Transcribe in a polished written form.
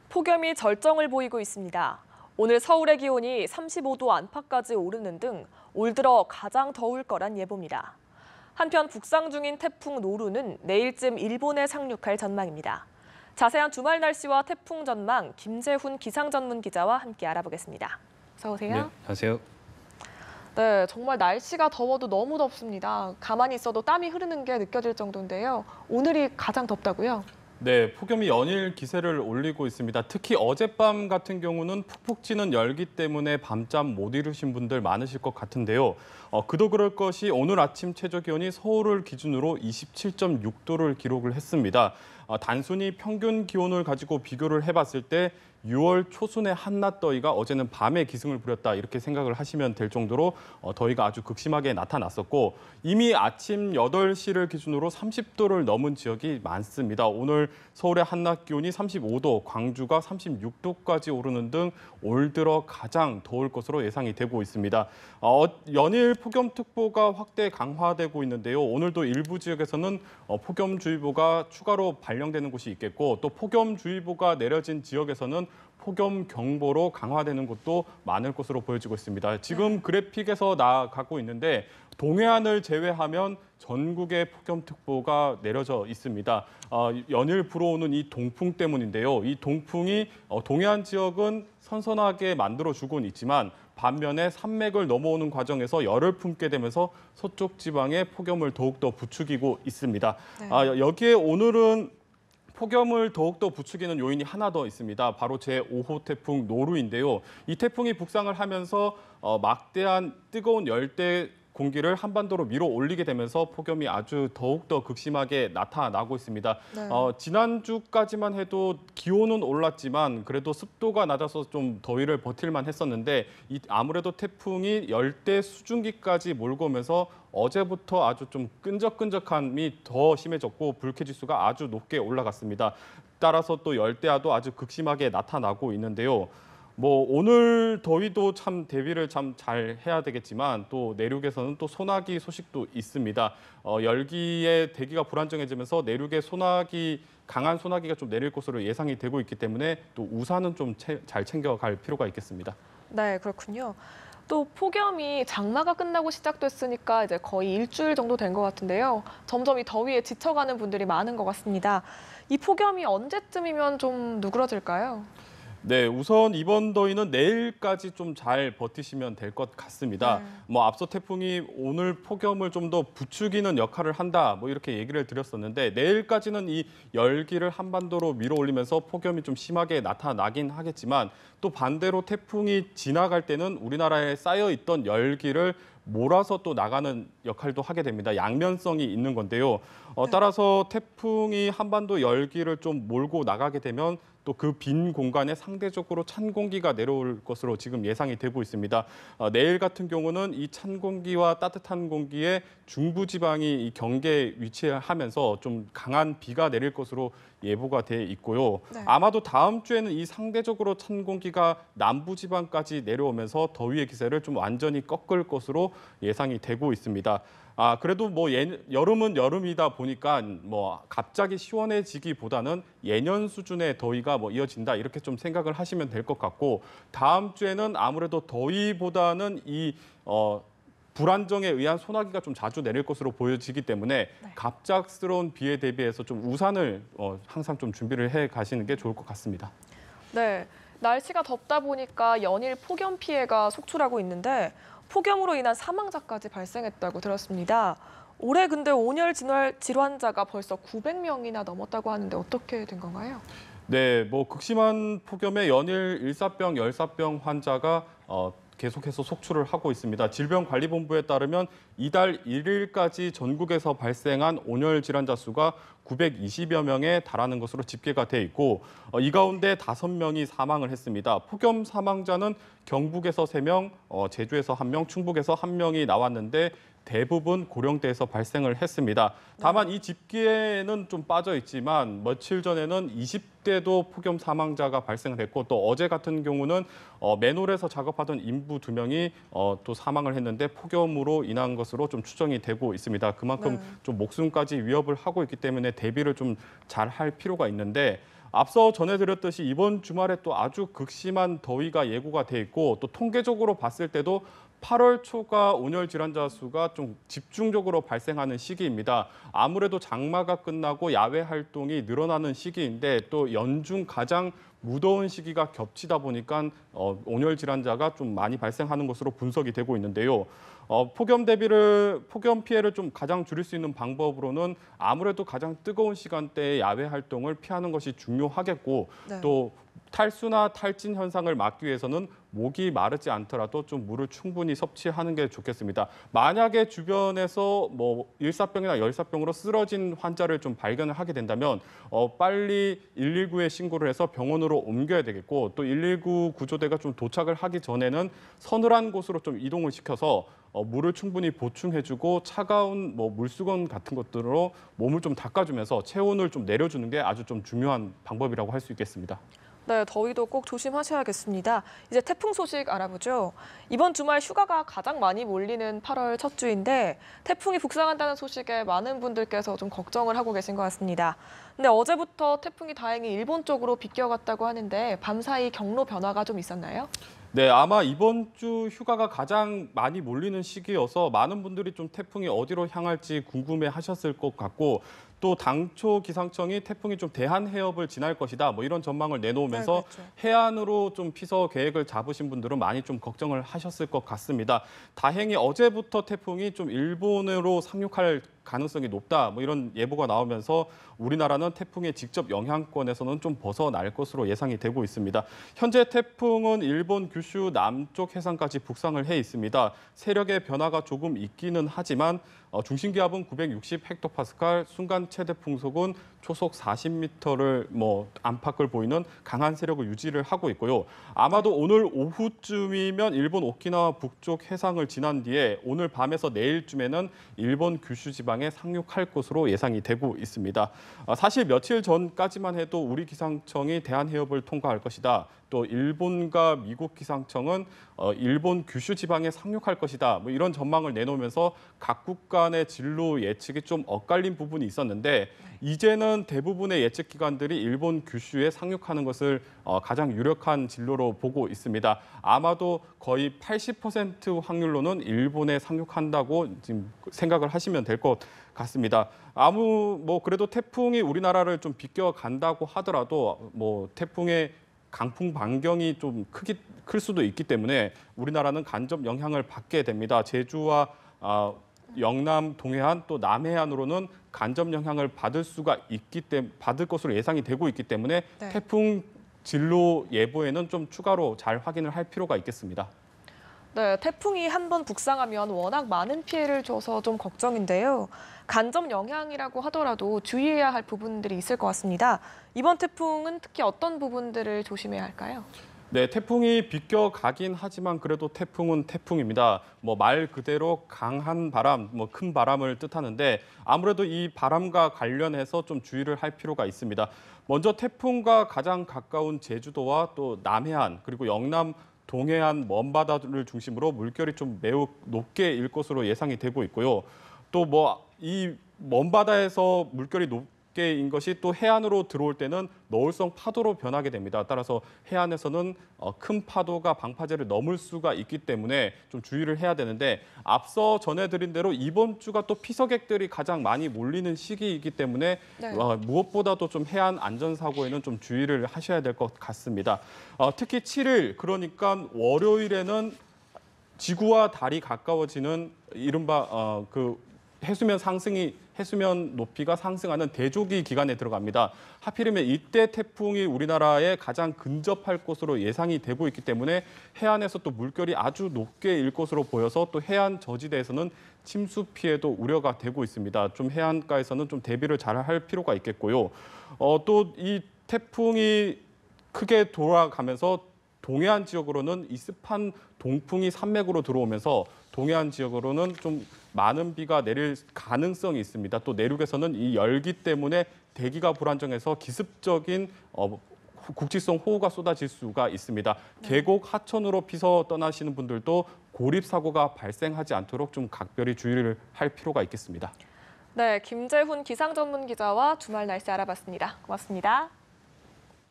폭염이 절정을 보이고 있습니다. 오늘 서울의 기온이 35도 안팎까지 오르는 등 올 들어 가장 더울 거란 예보입니다. 한편 북상 중인 태풍 노루는 내일쯤 일본에 상륙할 전망입니다. 자세한 주말 날씨와 태풍 전망 김재훈 기상전문 기자와 함께 알아보겠습니다. 어서 오세요. 네, 안녕하세요. 네, 정말 날씨가 더워도 너무 덥습니다. 가만히 있어도 땀이 흐르는 게 느껴질 정도인데요. 오늘이 가장 덥다고요? 네, 폭염이 연일 기세를 올리고 있습니다. 특히 어젯밤 같은 경우는 푹푹 찌는 열기 때문에 밤잠 못 이루신 분들 많으실 것 같은데요. 그도 그럴 것이 오늘 아침 최저 기온이 서울을 기준으로 27.6도를 기록을 했습니다. 단순히 평균 기온을 가지고 비교를 해봤을 때 6월 초순의 한낮 더위가 어제는 밤에 기승을 부렸다 이렇게 생각을 하시면 될 정도로 더위가 아주 극심하게 나타났었고 이미 아침 8시를 기준으로 30도를 넘은 지역이 많습니다. 오늘 서울의 한낮 기온이 35도, 광주가 36도까지 오르는 등 올 들어 가장 더울 것으로 예상이 되고 있습니다. 연일 폭염특보가 확대 강화되고 있는데요. 오늘도 일부 지역에서는 폭염주의보가 추가로 발령되는 곳이 있겠고 또 폭염주의보가 내려진 지역에서는 폭염경보로 강화되는 곳도 많을 것으로 보여지고 있습니다. 지금 그래픽에서 나아가고 있는데 동해안을 제외하면 전국에 폭염특보가 내려져 있습니다. 연일 불어오는 이 동풍 때문인데요. 이 동풍이 동해안 지역은 선선하게 만들어주고는 있지만 반면에 산맥을 넘어오는 과정에서 열을 품게 되면서 서쪽 지방에 폭염을 더욱더 부추기고 있습니다. 네. 여기에 오늘은 폭염을 더욱더 부추기는 요인이 하나 더 있습니다. 바로 제5호 태풍 노루인데요. 이 태풍이 북상을 하면서 막대한 뜨거운 열대 공기를 한반도로 밀어 올리게 되면서 폭염이 아주 더욱더 극심하게 나타나고 있습니다. 네. 지난주까지만 해도 기온은 올랐지만 그래도 습도가 낮아서 좀 더위를 버틸만 했었는데 아무래도 태풍이 열대 수증기까지 몰고 오면서 어제부터 아주 좀 끈적끈적함이 더 심해졌고 불쾌지수가 아주 높게 올라갔습니다. 따라서 또 열대야도 아주 극심하게 나타나고 있는데요. 오늘 더위도 참 대비를 참 잘 해야 되겠지만 또 내륙에서는 또 소나기 소식도 있습니다. 열기에 대기가 불안정해지면서 내륙에 강한 소나기가 좀 내릴 것으로 예상이 되고 있기 때문에 또 우산은 좀 잘 챙겨갈 필요가 있겠습니다. 네, 그렇군요. 또 폭염이 장마가 끝나고 시작됐으니까 이제 거의 일주일 정도 된 것 같은데요. 점점 이 더위에 지쳐가는 분들이 많은 것 같습니다. 이 폭염이 언제쯤이면 좀 누그러질까요? 네, 우선 이번 더위는 내일까지 좀 잘 버티시면 될 것 같습니다. 앞서 태풍이 오늘 폭염을 좀 더 부추기는 역할을 한다, 이렇게 얘기를 드렸었는데 내일까지는 이 열기를 한반도로 밀어올리면서 폭염이 좀 심하게 나타나긴 하겠지만 또 반대로 태풍이 지나갈 때는 우리나라에 쌓여 있던 열기를 몰아서 또 나가는 역할도 하게 됩니다. 양면성이 있는 건데요. 따라서 태풍이 한반도 열기를 좀 몰고 나가게 되면 또 그 빈 공간에 상대적으로 찬 공기가 내려올 것으로 지금 예상이 되고 있습니다. 내일 같은 경우는 이 찬 공기와 따뜻한 공기에 중부지방이 이 경계에 위치하면서 좀 강한 비가 내릴 것으로 예보가 돼 있고요. 네. 아마도 다음 주에는 이 상대적으로 찬 공기가 남부지방까지 내려오면서 더위의 기세를 좀 완전히 꺾을 것으로 예상이 되고 있습니다. 그래도 여름은 여름이다 보니까 갑자기 시원해지기보다는 예년 수준의 더위가 이어진다 이렇게 좀 생각을 하시면 될 것 같고 다음 주에는 아무래도 더위보다는 불안정에 의한 소나기가 좀 자주 내릴 것으로 보여지기 때문에 갑작스러운 비에 대비해서 좀 우산을 항상 좀 준비를 해 가시는 게 좋을 것 같습니다. 네, 날씨가 덥다 보니까 연일 폭염 피해가 속출하고 있는데 폭염으로 인한 사망자까지 발생했다고 들었습니다. 올해 근데 온열 질환자가 벌써 900명이나 넘었다고 하는데 어떻게 된 건가요? 네, 극심한 폭염에 연일 일사병, 열사병 환자가 계속해서 속출을 하고 있습니다. 질병관리본부에 따르면 이달 1일까지 전국에서 발생한 온열 질환자 수가 920여 명에 달하는 것으로 집계가 돼 있고 이 가운데 5명이 사망을 했습니다. 폭염 사망자는 경북에서 3명, 제주에서 1명, 충북에서 1명이 나왔는데 대부분 고령대에서 발생을 했습니다. 다만 이 집계에는 좀 빠져 있지만 며칠 전에는 20대도 폭염 사망자가 발생을 했고 또 어제 같은 경우는 맨홀에서 작업하던 인부 2명이 또 사망을 했는데 폭염으로 인한 것으로 좀 추정이 되고 있습니다. 그만큼 좀 목숨까지 위협을 하고 있기 때문에 대비를 좀 잘 할 필요가 있는데 앞서 전해드렸듯이 이번 주말에 또 아주 극심한 더위가 예고가 돼 있고 또 통계적으로 봤을 때도 8월 초가 온열 질환자 수가 좀 집중적으로 발생하는 시기입니다. 아무래도 장마가 끝나고 야외 활동이 늘어나는 시기인데 또 연중 가장 무더운 시기가 겹치다 보니까 온열 질환자가 좀 많이 발생하는 것으로 분석이 되고 있는데요. 폭염 피해를 좀 가장 줄일 수 있는 방법으로는 아무래도 가장 뜨거운 시간대에 야외 활동을 피하는 것이 중요하겠고 네. 또 탈수나 탈진 현상을 막기 위해서는 목이 마르지 않더라도 좀 물을 충분히 섭취하는 게 좋겠습니다. 만약에 주변에서 뭐 일사병이나 열사병으로 쓰러진 환자를 좀 발견을 하게 된다면 빨리 119에 신고를 해서 병원으로 옮겨야 되겠고 또 119 구조대가 좀 도착을 하기 전에는 서늘한 곳으로 좀 이동을 시켜서 물을 충분히 보충해주고 차가운 뭐 물수건 같은 것들로 몸을 좀 닦아주면서 체온을 좀 내려주는 게 아주 좀 중요한 방법이라고 할 수 있겠습니다. 네, 더위도 꼭 조심하셔야겠습니다. 이제 태풍 소식 알아보죠. 이번 주말 휴가가 가장 많이 몰리는 8월 첫 주인데 태풍이 북상한다는 소식에 많은 분들께서 좀 걱정을 하고 계신 것 같습니다. 근데 어제부터 태풍이 다행히 일본 쪽으로 비껴갔다고 하는데 밤사이 경로 변화가 좀 있었나요? 네, 아마 이번 주 휴가가 가장 많이 몰리는 시기여서 많은 분들이 좀 태풍이 어디로 향할지 궁금해 하셨을 것 같고 또 당초 기상청이 태풍이 좀 대한 해협을 지날 것이다 뭐 이런 전망을 내놓으면서 네, 그렇죠. 해안으로 좀 피서 계획을 잡으신 분들은 많이 좀 걱정을 하셨을 것 같습니다. 다행히 어제부터 태풍이 좀 일본으로 상륙할 가능성이 높다 뭐 이런 예보가 나오면서 우리나라는 태풍의 직접 영향권에서는 좀 벗어날 것으로 예상이 되고 있습니다. 현재 태풍은 일본 규슈 남쪽 해상까지 북상을 해 있습니다. 세력의 변화가 조금 있기는 하지만 중심 기압은 960헥토파스칼, 순간 최대 풍속은 초속 40m를 안팎을 보이는 강한 세력을 유지를 하고 있고요. 아마도 오늘 오후쯤이면 일본 오키나와 북쪽 해상을 지난 뒤에 오늘 밤에서 내일쯤에는 일본 규슈 지방에 상륙할 것으로 예상이 되고 있습니다. 사실 며칠 전까지만 해도 우리 기상청이 대한해협을 통과할 것이다. 또 일본과 미국 기상청은 일본 규슈 지방에 상륙할 것이다. 뭐 이런 전망을 내놓으면서 각국 간의 진로 예측이 좀 엇갈린 부분이 있었는데 이제는 대부분의 예측 기관들이 일본 규슈에 상륙하는 것을 가장 유력한 진로로 보고 있습니다. 아마도 거의 80% 확률로는 일본에 상륙한다고 지금 생각을 하시면 될 것 같습니다. 그래도 태풍이 우리나라를 좀 비껴 간다고 하더라도 태풍의 강풍 반경이 좀 클 수도 있기 때문에 우리나라는 간접 영향을 받게 됩니다. 제주와 영남, 동해안 또 남해안으로는 간접 영향을 받을 것으로 예상이 되고 있기 때문에 네. 태풍 진로 예보에는 좀 추가로 잘 확인을 할 필요가 있겠습니다. 네, 태풍이 한 번 북상하면 워낙 많은 피해를 줘서 좀 걱정인데요. 간접 영향이라고 하더라도 주의해야 할 부분들이 있을 것 같습니다. 이번 태풍은 특히 어떤 부분들을 조심해야 할까요? 네, 태풍이 비껴가긴 하지만 그래도 태풍은 태풍입니다. 말 그대로 강한 바람, 큰 바람을 뜻하는데 아무래도 이 바람과 관련해서 좀 주의를 할 필요가 있습니다. 먼저 태풍과 가장 가까운 제주도와 또 남해안 그리고 영남 동해안 먼바다를 중심으로 물결이 좀 매우 높게 일 것으로 예상이 되고 있고요. 또 이 먼바다에서 물결이 높게 인 것이 또 해안으로 들어올 때는 너울성 파도로 변하게 됩니다. 따라서 해안에서는 큰 파도가 방파제를 넘을 수가 있기 때문에 좀 주의를 해야 되는데 앞서 전해드린 대로 이번 주가 또 피서객들이 가장 많이 몰리는 시기이기 때문에 네. 무엇보다도 좀 해안 안전사고에는 좀 주의를 하셔야 될 것 같습니다. 특히 7일 그러니까 월요일에는 지구와 달이 가까워지는 이른바 해수면 높이가 상승하는 대조기 기간에 들어갑니다. 하필이면 이때 태풍이 우리나라에 가장 근접할 것으로 예상이 되고 있기 때문에 해안에서 또 물결이 아주 높게 일 것으로 보여서 또 해안 저지대에서는 침수 피해도 우려가 되고 있습니다. 좀 해안가에서는 좀 대비를 잘 할 필요가 있겠고요. 또 이 태풍이 크게 돌아가면서 동해안 지역으로는 이습한 동풍이 산맥으로 들어오면서 동해안 지역으로는 좀 많은 비가 내릴 가능성이 있습니다. 또 내륙에서는 이 열기 때문에 대기가 불안정해서 기습적인 국지성 호우가 쏟아질 수가 있습니다. 계곡 하천으로 피서 떠나시는 분들도 고립 사고가 발생하지 않도록 좀 각별히 주의를 할 필요가 있겠습니다. 네, 김재훈 기상 전문 기자와 주말 날씨 알아봤습니다. 고맙습니다.